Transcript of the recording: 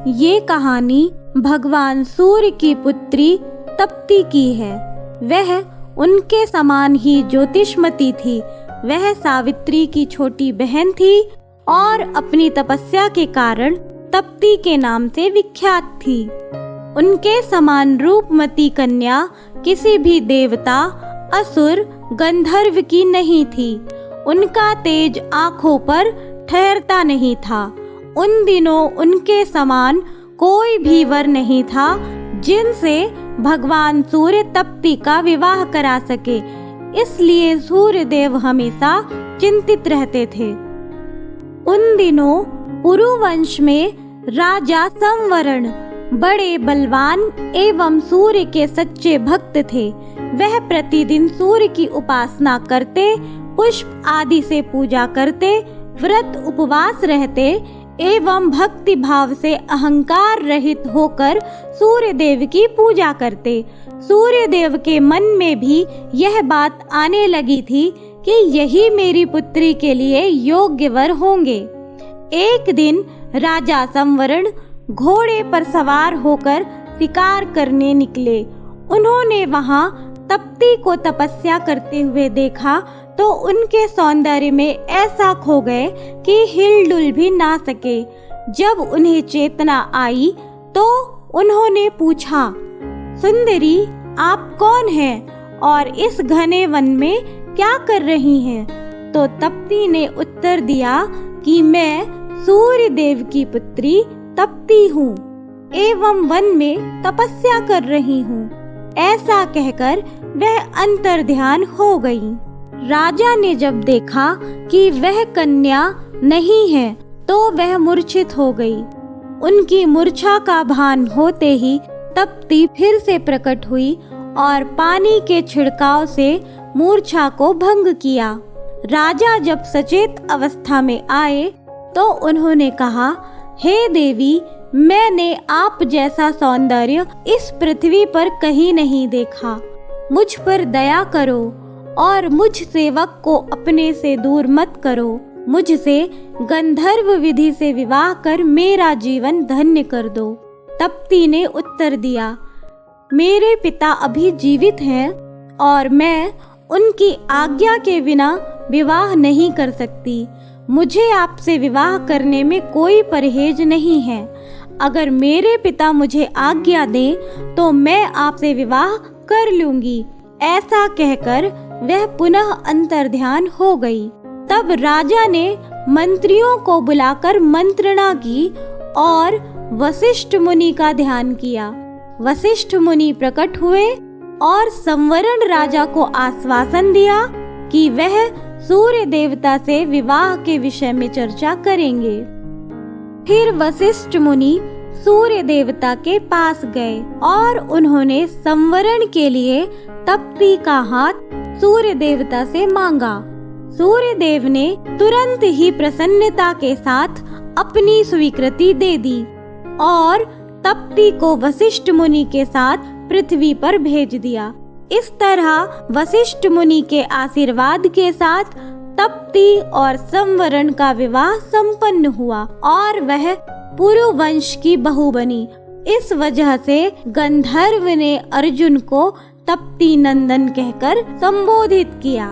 ये कहानी भगवान सूर्य की पुत्री तप्ती की है। वह उनके समान ही ज्योतिषमती थी। वह सावित्री की छोटी बहन थी और अपनी तपस्या के कारण तप्ती के नाम से विख्यात थी। उनके समान रूपमती कन्या किसी भी देवता, असुर, गंधर्व की नहीं थी। उनका तेज आँखों पर ठहरता नहीं था। उन दिनों उनके समान कोई भी वर नहीं था जिनसे भगवान सूर्य तप्ती का विवाह करा सके। इसलिए सूर्य देव हमेशा चिंतित रहते थे। उन दिनों पुरु वंश में राजा संवरण बड़े बलवान एवं सूर्य के सच्चे भक्त थे। वह प्रतिदिन सूर्य की उपासना करते, पुष्प आदि से पूजा करते, व्रत उपवास रहते एवं भक्ति भाव से अहंकार रहित होकर सूर्य देव की पूजा करते। सूर्य देव के मन में भी यह बात आने लगी थी कि यही मेरी पुत्री के लिए योग्य वर होंगे। एक दिन राजा संवरण घोड़े पर सवार होकर शिकार करने निकले। उन्होंने वहां तप्ती को तपस्या करते हुए देखा तो उनके सौंदर्य में ऐसा खो गए कि हिलडुल भी ना सके। जब उन्हें चेतना आई तो उन्होंने पूछा, सुंदरी, आप कौन हैं और इस घने वन में क्या कर रही हैं? तो तप्ती ने उत्तर दिया कि मैं सूर्य देव की पुत्री तप्ती हूँ एवं वन में तपस्या कर रही हूँ। ऐसा कहकर वह अंतर्ध्यान हो गई। राजा ने जब देखा कि वह कन्या नहीं है तो वह मूर्छित हो गई। उनकी मूर्छा का भान होते ही तप्ती फिर से प्रकट हुई और पानी के छिड़काव से मूर्छा को भंग किया। राजा जब सचेत अवस्था में आए तो उन्होंने कहा, हे देवी, मैंने आप जैसा सौंदर्य इस पृथ्वी पर कहीं नहीं देखा। मुझ पर दया करो और मुझ सेवक को अपने से दूर मत करो। मुझसे गंधर्व विधि से विवाह कर मेरा जीवन धन्य कर दो। तप्ती ने उत्तर दिया, मेरे पिता अभी जीवित हैं और मैं उनकी आज्ञा के बिना विवाह नहीं कर सकती। मुझे आपसे विवाह करने में कोई परहेज नहीं है। अगर मेरे पिता मुझे आज्ञा दें तो मैं आपसे विवाह कर लूंगी। ऐसा कहकर वह पुनः अंतर्ध्यान हो गई। तब राजा ने मंत्रियों को बुलाकर मंत्रणा की और वशिष्ठ मुनि का ध्यान किया। वशिष्ठ मुनि प्रकट हुए और संवरण राजा को आश्वासन दिया कि वह सूर्य देवता से विवाह के विषय में चर्चा करेंगे। फिर वशिष्ठ मुनि सूर्य देवता के पास गए और उन्होंने संवरण के लिए तप्ती का हाथ सूर्य देवता से मांगा। सूर्य देव ने तुरंत ही प्रसन्नता के साथ अपनी स्वीकृति दे दी और तप्ती को वशिष्ठ मुनि के साथ पृथ्वी पर भेज दिया। इस तरह वशिष्ठ मुनि के आशीर्वाद के साथ तप्ती और संवरण का विवाह संपन्न हुआ और वह पुरु वंश की बहू बनी। इस वजह से गंधर्व ने अर्जुन को तप्ती नंदन कहकर संबोधित किया।